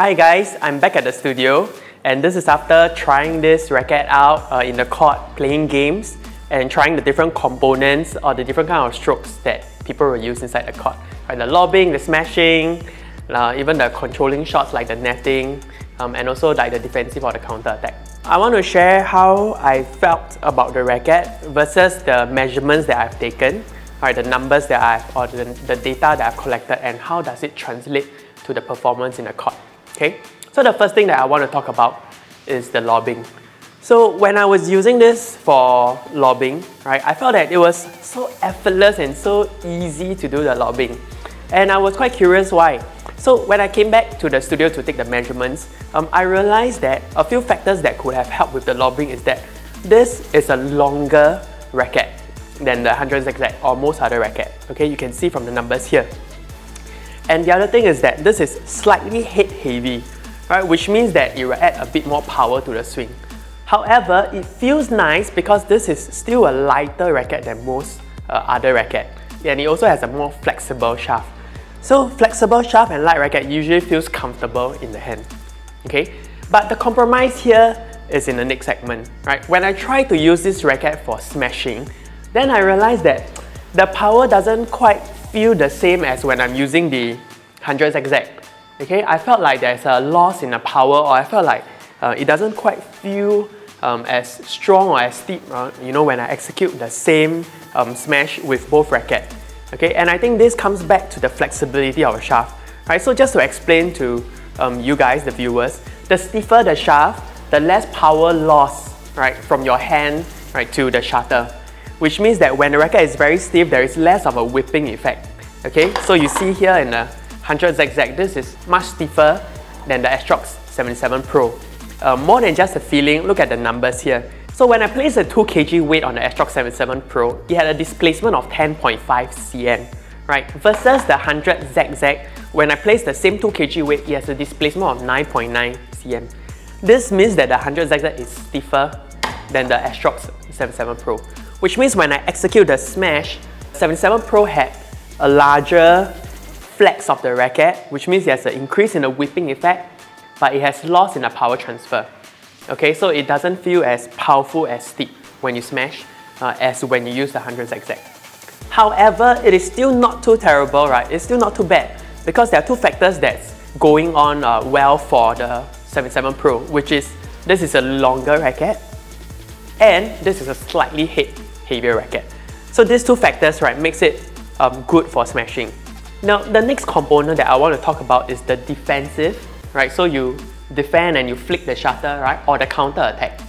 Hi guys, I'm back at the studio and this is after trying this racket out in the court, playing games and trying the different components or the different kind of strokes that people will use inside the court. Right, the lobbing, the smashing, even the controlling shots like the netting and also like the defensive or the counter attack. I want to share how I felt about the racket versus the measurements that I've taken, right, the numbers that or the data that I've collected, and how does it translate to the performance in the court. Okay, so the first thing that I want to talk about is the lobbing. So when I was using this for lobbing, right, I felt that it was so effortless and so easy to do the lobbing. And I was quite curious why. So when I came back to the studio to take the measurements, I realized that a few factors that could have helped with the lobbing is that this is a longer racket than the 100 zigzag or most other racket. Okay, you can see from the numbers here. And the other thing is that this is slightly head heavy, right, which means that it will add a bit more power to the swing. However, it feels nice because this is still a lighter racket than most other racket, and it also has a more flexible shaft. So flexible shaft and light racket usually feels comfortable in the hand. Okay, but the compromise here is in the next segment, right? When I try to use this racket for smashing, then I realized that the power doesn't quite feel the same as when I'm using the 100 zigzag. Okay, I felt like there's a loss in the power, or I felt like it doesn't quite feel as strong or as steep, you know, when I execute the same smash with both rackets. Okay, and I think this comes back to the flexibility of the shaft. Right, so just to explain to you guys, the viewers, the stiffer the shaft, the less power loss, right, from your hand, right, to the shutter. Which means that when the racket is very stiff, there is less of a whipping effect. Okay, so you see here in the 100 zigzag, this is much stiffer than the Astrox 77 Pro. More than just a feeling, look at the numbers here. So when I placed a 2 kg weight on the Astrox 77 Pro, it had a displacement of 10.5 cm, right? Versus the 100 zigzag, when I placed the same 2 kg weight, it has a displacement of 9.9 cm. This means that the 100 zigzag is stiffer than the Astrox 77 Pro. Which means when I execute the smash, 77 Pro had a larger flex of the racket, which means there's an increase in the whipping effect, but it has loss in the power transfer. Okay, so it doesn't feel as powerful as steep when you smash as when you use the 100 zigzag. However, it is still not too terrible, right? It's still not too bad because there are two factors that's going on well for the 77 Pro, which is this is a longer racket and this is a slightly heavier racket. So these two factors, right, makes it good for smashing. Now, the next component that I want to talk about is the defensive, right? So you defend and you flick the shutter, right, or the counter attack.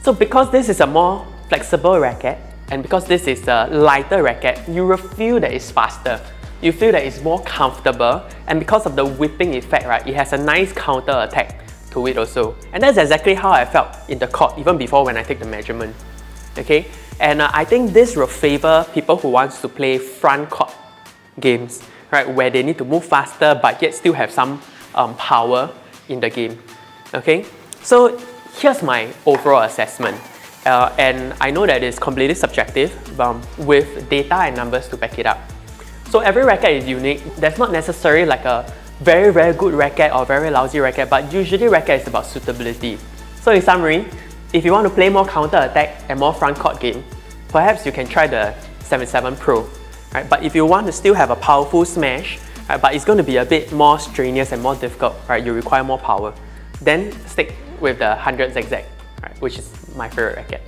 So because this is a more flexible racket and because this is a lighter racket, you will feel that it's faster. You feel that it's more comfortable, and because of the whipping effect, right, it has a nice counter attack to it also. And that's exactly how I felt in the court, even before when I take the measurement. Okay, and I think this will favor people who want to play front court games, right, where they need to move faster but yet still have some power in the game. Okay, so here's my overall assessment, and I know that it's completely subjective with data and numbers to back it up. So every racket is unique. There's not necessarily like a very good racket or very lousy racket, but usually racket is about suitability. So in summary, if you want to play more counter attack and more front court game, perhaps you can try the 77 Pro. Right? But if you want to still have a powerful smash, right, but it's going to be a bit more strenuous and more difficult, right, you require more power, then stick with the 100 zigzag, right, which is my favorite racket.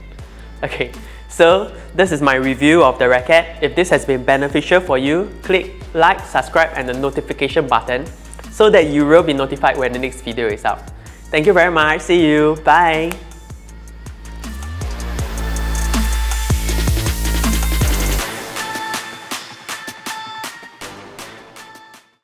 Okay, so this is my review of the racket. If this has been beneficial for you, click like, subscribe and the notification button so that you will be notified when the next video is out. Thank you very much. See you. Bye.